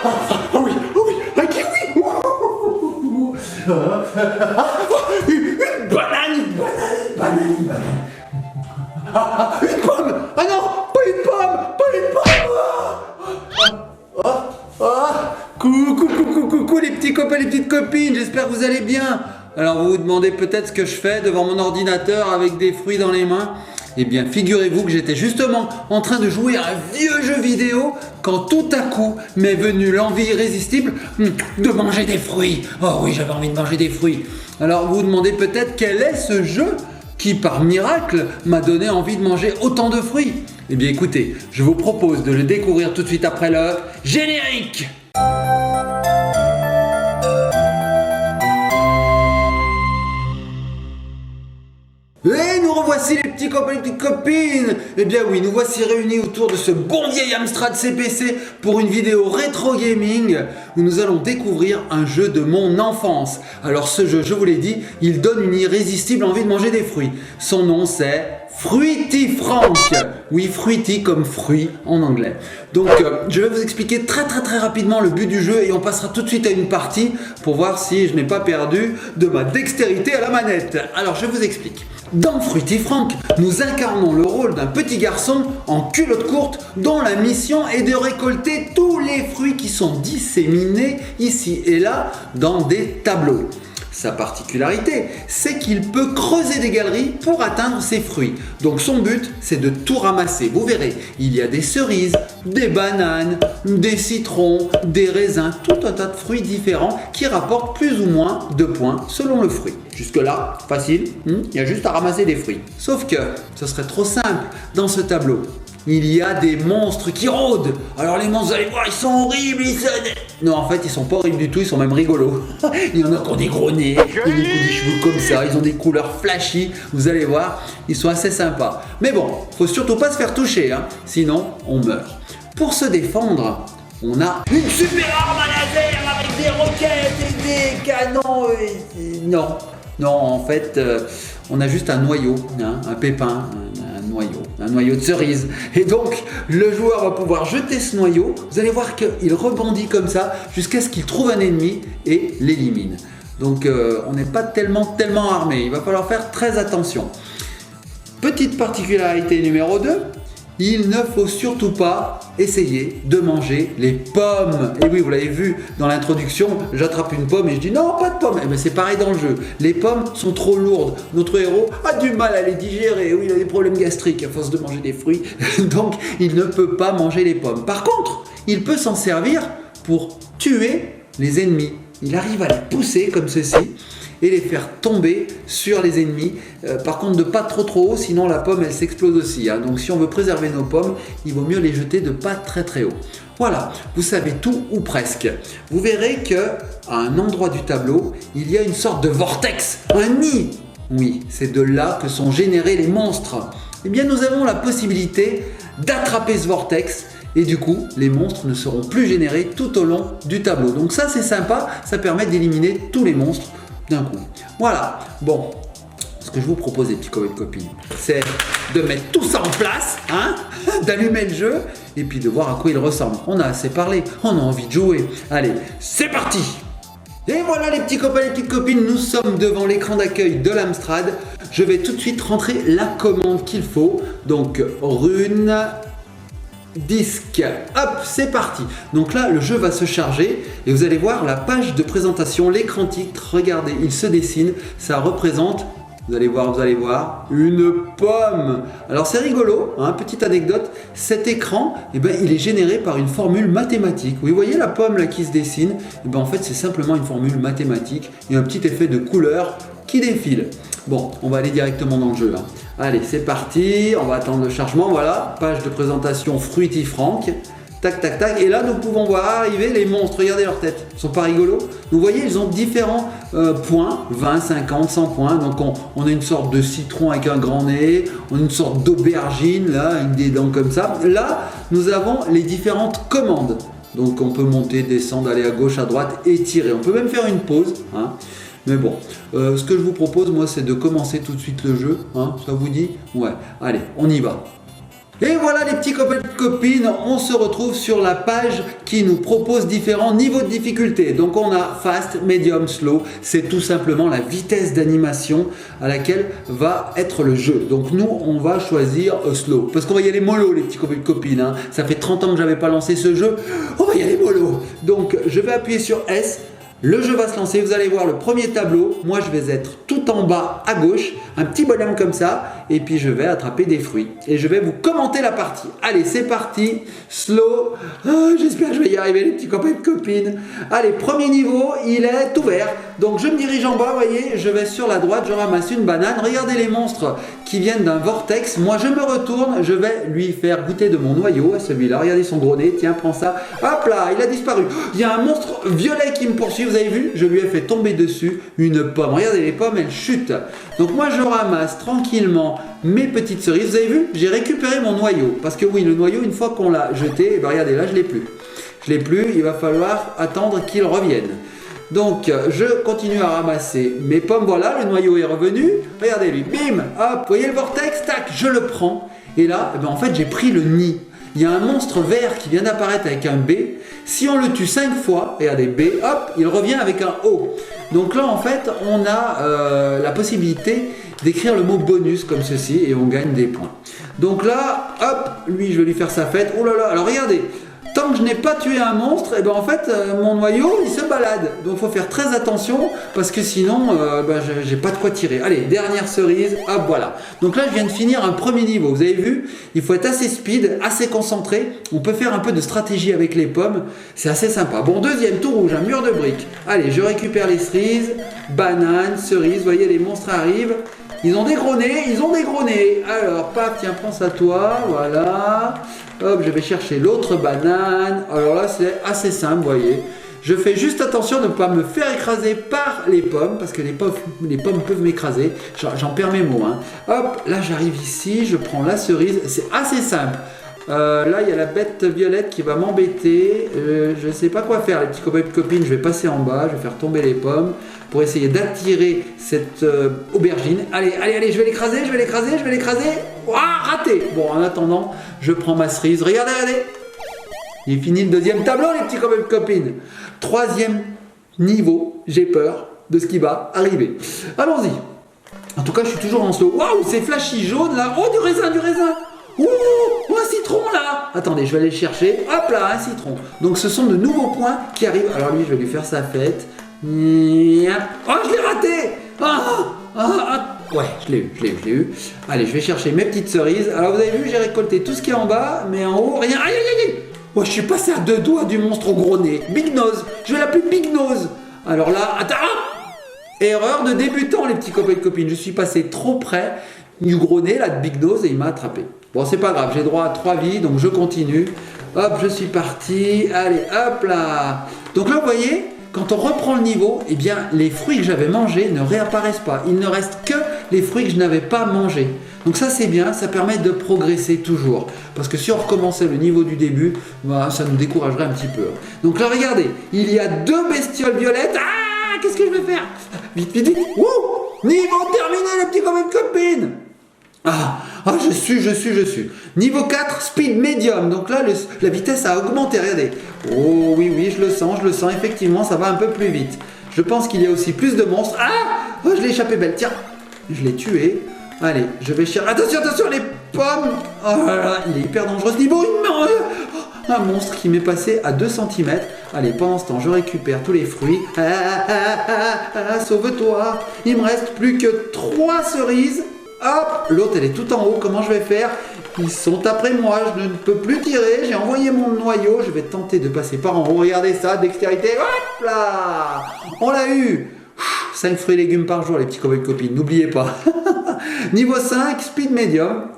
Ah oui, un kiwi. Une banane. Une pomme. Ah non, pas une pomme. Coucou les petits copains, les petites copines, j'espère que vous allez bien. Alors vous vous demandez peut-être ce que je fais devant mon ordinateur avec des fruits dans les mains. Eh bien figurez-vous que j'étais justement en train de jouer à un vieux jeu vidéo quand tout à coup m'est venue l'envie irrésistible de manger des fruits. Oh oui, j'avais envie de manger des fruits. Alors vous vous demandez peut-être quel est ce jeu qui par miracle m'a donné envie de manger autant de fruits. Eh bien écoutez, je vous propose de le découvrir tout de suite après le générique. Et nous revoici les petits copains et les petites copines. Eh bien oui, nous voici réunis autour de ce bon vieil Amstrad CPC pour une vidéo rétro gaming où nous allons découvrir un jeu de mon enfance. Alors ce jeu, je vous l'ai dit, il donne une irrésistible envie de manger des fruits. Son nom c'est Fruity Frank. Oui, fruity comme fruit en anglais. Donc je vais vous expliquer très rapidement le but du jeu et on passera tout de suite à une partie pour voir si je n'ai pas perdu de ma dextérité à la manette. Alors je vous explique. Dans Fruity Frank, nous incarnons le rôle d'un petit garçon en culotte courte dont la mission est de récolter tous les fruits qui sont disséminés ici et là dans des tableaux. Sa particularité, c'est qu'il peut creuser des galeries pour atteindre ses fruits. Donc son but, c'est de tout ramasser. Vous verrez, il y a des cerises, des bananes, des citrons, des raisins, tout un tas de fruits différents qui rapportent plus ou moins de points selon le fruit. Jusque là, facile, il y a juste à ramasser des fruits. Sauf que ce serait trop simple dans ce tableau. Il y a des monstres qui rôdent. Alors les monstres, vous allez voir, ils sont horribles. Non, en fait, ils sont pas horribles du tout, ils sont même rigolos. Il y en a qui ont des gros nez, des cheveux comme ça, ils ont des couleurs flashy. Vous allez voir, ils sont assez sympas. Mais bon, faut surtout pas se faire toucher, hein, sinon on meurt. Pour se défendre, on a une super arme à laser avec des roquettes et des canons. Non, en fait, on a juste un noyau, hein, un pépin, un noyau de cerise. Et donc, le joueur va pouvoir jeter ce noyau. Vous allez voir qu'il rebondit comme ça jusqu'à ce qu'il trouve un ennemi et l'élimine. Donc, on n'est pas tellement armé. Il va falloir faire très attention. Petite particularité numéro 2. Il ne faut surtout pas essayer de manger les pommes. Et oui, vous l'avez vu dans l'introduction, j'attrape une pomme et je dis non, pas de pomme. Et bien c'est pareil dans le jeu. Les pommes sont trop lourdes. Notre héros a du mal à les digérer. Oui, il a des problèmes gastriques à force de manger des fruits. Donc, il ne peut pas manger les pommes. Par contre, il peut s'en servir pour tuer les ennemis. Il arrive à les pousser comme ceci et les faire tomber sur les ennemis. Par contre, de pas trop haut, sinon la pomme elle s'explose aussi. Hein. Donc si on veut préserver nos pommes, il vaut mieux les jeter de pas très haut. Voilà, vous savez tout ou presque. Vous verrez qu'à un endroit du tableau, il y a une sorte de vortex, un nid. Oui, c'est de là que sont générés les monstres. Eh bien, nous avons la possibilité d'attraper ce vortex. Et du coup, les monstres ne seront plus générés tout au long du tableau. Donc ça, c'est sympa, ça permet d'éliminer tous les monstres d'un coup. Voilà, bon, ce que je vous propose, les petits copains et copines, c'est de mettre tout ça en place, hein, d'allumer le jeu, et puis de voir à quoi il ressemble. On a assez parlé, on a envie de jouer. Allez, c'est parti! Et voilà les petits copains et les petites copines, nous sommes devant l'écran d'accueil de l'Amstrad. Je vais tout de suite rentrer la commande qu'il faut. Donc, rune... disque, hop, c'est parti. Donc là, le jeu va se charger et vous allez voir la page de présentation, l'écran titre, regardez, il se dessine, ça représente, vous allez voir, une pomme. Alors c'est rigolo, hein, petite anecdote, cet écran, il est généré par une formule mathématique. Vous voyez la pomme là qui se dessine, en fait c'est simplement une formule mathématique et un petit effet de couleur qui défile. Bon, on va aller directement dans le jeu. Hein. Allez, c'est parti, on va attendre le chargement, voilà, page de présentation Fruity Frank. Tac, tac, tac, et là nous pouvons voir arriver les monstres, regardez leur tête, ils sont pas rigolos. Vous voyez, ils ont différents points, 20, 50, 100 points, donc on a une sorte de citron avec un grand nez, on a une sorte d'aubergine là, avec des dents comme ça. Là, nous avons les différentes commandes, donc on peut monter, descendre, aller à gauche, à droite et tirer, on peut même faire une pause, hein. Mais bon, ce que je vous propose, moi, c'est de commencer tout de suite le jeu. Hein, ça vous dit? Ouais, allez, on y va. Et voilà les petits copains et copines, on se retrouve sur la page qui nous propose différents niveaux de difficulté. Donc on a fast, medium, slow, c'est tout simplement la vitesse d'animation à laquelle va être le jeu. Donc nous on va choisir slow, parce qu'on va y aller mollo les petits copains et copines, hein. Ça fait 30 ans que j'avais pas lancé ce jeu, on va y aller mollo. Donc je vais appuyer sur S. Le jeu va se lancer, vous allez voir le premier tableau, moi je vais être tout en bas à gauche, un petit bonhomme comme ça, et puis je vais attraper des fruits. Et je vais vous commenter la partie. Allez, c'est parti, slow, j'espère que je vais y arriver les petits copains et copines. Allez, premier niveau, il est ouvert, donc je me dirige en bas, vous voyez, je vais sur la droite, je ramasse une banane, regardez les monstres qui viennent d'un vortex, moi je me retourne, je vais lui faire goûter de mon noyau à celui-là, regardez son gros nez, tiens, prends ça, hop là, il a disparu. Il y a un monstre violet qui me poursuit, vous avez vu, je lui ai fait tomber dessus une pomme. Regardez les pommes, elles chutent. Donc moi je ramasse tranquillement mes petites cerises. Vous avez vu, j'ai récupéré mon noyau. Parce que oui, le noyau, une fois qu'on l'a jeté, ben regardez là, je l'ai plus. Je l'ai plus, il va falloir attendre qu'il revienne. Donc je continue à ramasser mes pommes. Voilà, le noyau est revenu. Regardez lui, bim, hop, vous voyez le vortex, tac, je le prends. Et là, ben en fait, j'ai pris le nid. Il y a un monstre vert qui vient d'apparaître avec un B. Si on le tue 5 fois, regardez B, hop, il revient avec un O. Donc là, en fait, on a la possibilité d'écrire le mot bonus comme ceci et on gagne des points. Donc là, hop, lui, je vais lui faire sa fête. Oh là là, alors regardez. Tant que je n'ai pas tué un monstre, et ben en fait mon noyau il se balade. Donc il faut faire très attention parce que sinon j'ai pas de quoi tirer. Allez, dernière cerise, hop voilà. Donc là je viens de finir un premier niveau. Vous avez vu, il faut être assez speed, assez concentré. On peut faire un peu de stratégie avec les pommes. C'est assez sympa. Bon, deuxième tout rouge, un mur de briques. Allez, je récupère les cerises, bananes, cerises. Vous voyez, les monstres arrivent. Ils ont des gros nez, ils ont des gros nez. Alors, paf, tiens, prends ça toi, voilà. Hop, je vais chercher l'autre banane. Alors là, c'est assez simple, vous voyez. Je fais juste attention de ne pas me faire écraser par les pommes, parce que les pommes peuvent m'écraser. J'en perds mes mots, hein. Hop, là, j'arrive ici, je prends la cerise. C'est assez simple. Là, il y a la bête violette qui va m'embêter. Je ne sais pas quoi faire, les petits copains et copines. Je vais passer en bas, je vais faire tomber les pommes pour essayer d'attirer cette aubergine. Allez, allez, allez, je vais l'écraser, je vais l'écraser, je vais l'écraser. Ouah, raté. Bon, en attendant, je prends ma cerise. Regardez, regardez. Il est fini le deuxième tableau, les petits copains et copines. Troisième niveau, j'ai peur de ce qui va arriver. Allons-y. En tout cas, je suis toujours en slow. Waouh, c'est flashy jaune là. Oh, du raisin, du raisin. Ouh, un citron là. Attendez, je vais aller le chercher. Hop là, un citron. Donc ce sont de nouveaux points qui arrivent. Alors lui, je vais lui faire sa fête. Oh, je l'ai raté. Ouais, je l'ai eu. Allez, je vais chercher mes petites cerises. Alors vous avez vu, j'ai récolté tout ce qui est en bas, mais en haut, rien. Aïe, aïe, aïe. Ouais, je suis passé à 2 doigts du monstre au gros nez. Big Nose. Je vais l'appeler Big Nose. Alors là, attends. Erreur de débutant, les petits copains et copines. Je suis passé trop près du gros nez, là, de Big Nose, et il m'a attrapé. Bon, c'est pas grave, j'ai droit à 3 vies, donc je continue. Hop, je suis parti. Allez, hop là. Donc là, vous voyez, quand on reprend le niveau, eh bien, les fruits que j'avais mangés ne réapparaissent pas. Il ne reste que les fruits que je n'avais pas mangés. Donc ça, c'est bien, ça permet de progresser toujours. Parce que si on recommençait le niveau du début, bah, ça nous découragerait un petit peu. Donc là, regardez, il y a 2 bestioles violettes. Ah, qu'est-ce que je vais faire? Vite, vite, vite. Wouh! Niveau terminé, les petits copains et copines. Je suis. Niveau 4, speed medium. Donc là, la vitesse a augmenté, regardez. Oh oui, je le sens. Effectivement, ça va un peu plus vite. Je pense qu'il y a aussi plus de monstres. Je l'ai échappé belle. Tiens, je l'ai tué. Allez, je vais chercher. Attention, les pommes. Oh là là, il est hyper dangereux ce niveau. Un monstre qui m'est passé à 2 cm. Allez, pendant ce temps, je récupère tous les fruits. Sauve-toi. Il me reste plus que 3 cerises. Hop, l'autre elle est tout en haut, comment je vais faire? Ils sont après moi, je ne peux plus tirer, j'ai envoyé mon noyau, je vais tenter de passer par en haut, regardez ça, dextérité, hop là, on l'a eu. 5 fruits et légumes par jour les petits copains et copines, n'oubliez pas. Niveau 5, speed medium.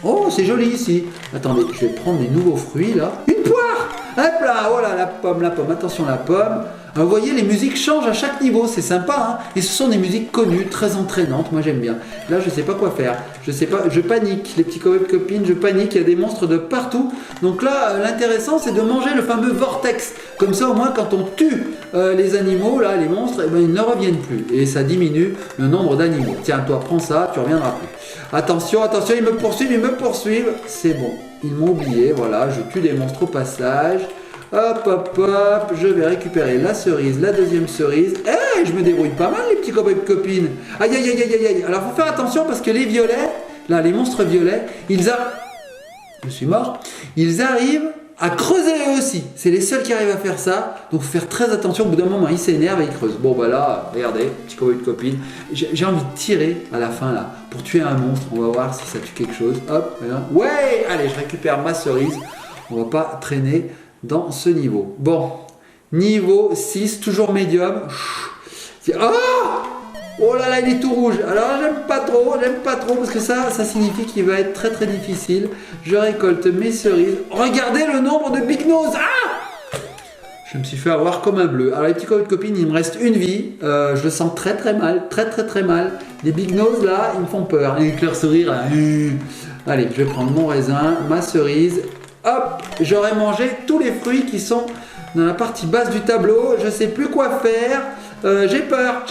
Oh, c'est joli ici. Attendez, je vais prendre des nouveaux fruits là. Une poire. Hop là, oh là, la pomme, attention la pomme. Alors, vous voyez, les musiques changent à chaque niveau, c'est sympa, hein. Et ce sont des musiques connues, très entraînantes, moi j'aime bien. Là, je sais pas quoi faire, je panique, les petits copains et copines, je panique, il y a des monstres de partout. Donc là, l'intéressant, c'est de manger le fameux vortex. Comme ça, au moins, quand on tue les animaux, là, les monstres, eh ben, ils ne reviennent plus. Et ça diminue le nombre d'animaux. Tiens, toi, prends ça, tu reviendras plus. Attention, attention, ils me poursuivent, ils me poursuivent. C'est bon, ils m'ont oublié, voilà, je tue les monstres au passage. Hop, hop, hop, je vais récupérer la cerise, la deuxième cerise. Je me débrouille pas mal, les petits copains et copines. Aïe, aïe, aïe, aïe, aïe. Alors, faut faire attention parce que les violets, là, les monstres violets, je suis mort. Ils arrivent à creuser eux aussi. C'est les seuls qui arrivent à faire ça. Donc, faut faire très attention. Au bout d'un moment, ils s'énervent et ils creusent. Bon, bah là, regardez, petit copain et copine. J'ai envie de tirer à la fin, là, pour tuer un monstre. On va voir si ça tue quelque chose. Hop, voilà. Ouais, allez, je récupère ma cerise. On va pas traîner dans ce niveau. Bon, niveau 6, toujours médium. Oh là là, il est tout rouge. Alors j'aime pas trop parce que ça signifie qu'il va être très très difficile. Je récolte mes cerises. Regardez le nombre de big nose. Je me suis fait avoir comme un bleu. Alors les petits copines, il me reste une vie. Je le sens très très mal, très mal. Les big nose là, ils me font peur. Et leur sourire. Allez, je vais prendre mon raisin, ma cerise. Hop, j'aurais mangé tous les fruits qui sont dans la partie basse du tableau. Je sais plus quoi faire. J'ai peur,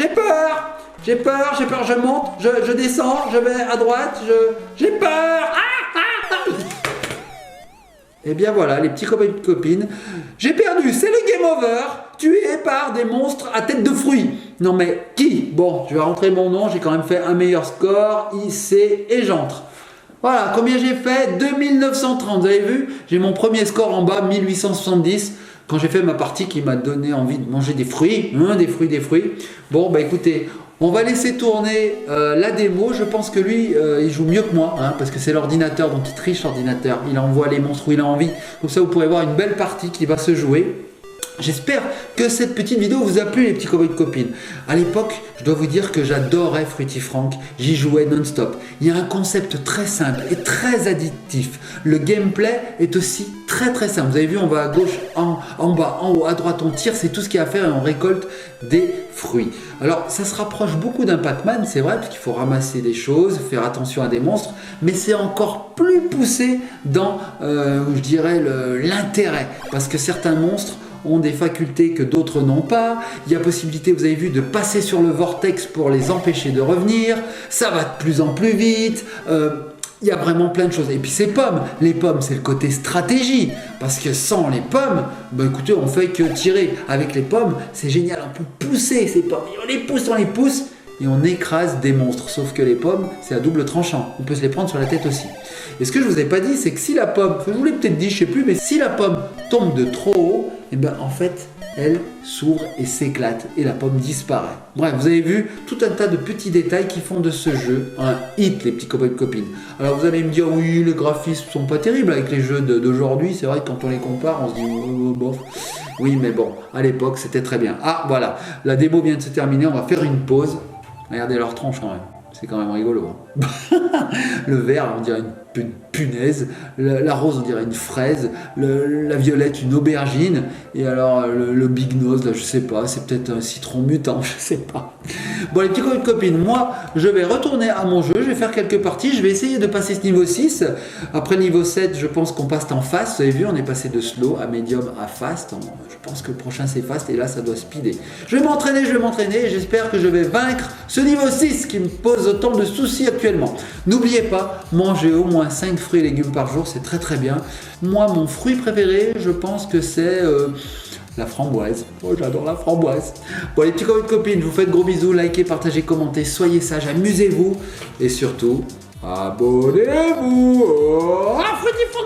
je monte, je descends, je vais à droite, j'ai peur. Et bien voilà, les petits copains et copines, j'ai perdu, c'est le game over, tué par des monstres à tête de fruits. Non mais qui? Bon, je vais rentrer mon nom, j'ai quand même fait un meilleur score, IC et j'entre. Voilà, combien j'ai fait? 2930, vous avez vu? J'ai mon premier score en bas, 1870. Quand j'ai fait ma partie qui m'a donné envie de manger des fruits, des fruits. Bon, bah écoutez, on va laisser tourner la démo. Je pense que lui, il joue mieux que moi, parce que c'est l'ordinateur, donc il triche l'ordinateur. Il envoie les monstres où il a envie. Comme ça, vous pourrez voir une belle partie qui va se jouer. J'espère que cette petite vidéo vous a plu, les petits copains et copines. À l'époque, je dois vous dire que j'adorais Fruity Frank. J'y jouais non-stop. Il y a un concept très simple et très addictif. Le gameplay est aussi très très simple. Vous avez vu, on va à gauche, en bas, en haut, à droite, on tire. C'est tout ce qu'il y a à faire et on récolte des fruits. Alors, ça se rapproche beaucoup d'un Pac-Man, c'est vrai, parce qu'il faut ramasser des choses, faire attention à des monstres. Mais c'est encore plus poussé dans, je dirais, l'intérêt. Parce que certains monstres ont des facultés que d'autres n'ont pas. Il y a possibilité, vous avez vu, de passer sur le vortex pour les empêcher de revenir. Ça va de plus en plus vite. Il y a vraiment plein de choses. Et puis ces pommes, les pommes, c'est le côté stratégie. Parce que sans les pommes, bah écoutez, on fait que tirer. Avec les pommes, c'est génial. On peut pousser ces pommes. Et on les pousse. Et on écrase des monstres. Sauf que les pommes, c'est à double tranchant. On peut se les prendre sur la tête aussi. Et ce que je vous ai pas dit, c'est que si la pomme, je vous l'ai peut-être dit, je sais plus, mais si la pomme tombe de trop haut, et ben en fait, elle s'ouvre et s'éclate et la pomme disparaît. Bref, vous avez vu tout un tas de petits détails qui font de ce jeu un hit, les petits copains et copines. Alors vous allez me dire, oui, les graphismes sont pas terribles avec les jeux d'aujourd'hui. C'est vrai que quand on les compare, on se dit, bof. Oui, mais bon, à l'époque, c'était très bien. Ah, voilà, la démo vient de se terminer, on va faire une pause. Regardez leur tronche quand même. C'est quand même rigolo. Le vert, on dirait une punaise. La rose, on dirait une fraise. La violette, une aubergine. Et alors, le big nose, là, je sais pas. C'est peut-être un citron mutant, je sais pas. Bon, les petits copains et copines, moi, je vais retourner à mon jeu. Je vais faire quelques parties. Je vais essayer de passer ce niveau 6. Après niveau 7, je pense qu'on passe en fast. Vous avez vu, on est passé de slow à medium à fast. Je pense que le prochain, c'est fast. Et là, ça doit speeder. Je vais m'entraîner. Et j'espère que je vais vaincre ce niveau 6 qui me pose autant de soucis actuellement. N'oubliez pas, manger au moins 5 fruits et légumes par jour, c'est très très bien. Moi, mon fruit préféré, je pense que c'est la framboise. Oh, j'adore la framboise. Bon, les petits copains et copines, je vous fais de gros bisous. Likez, partagez, commentez, soyez sages, amusez-vous. Et surtout, abonnez-vous. Fruity Frank,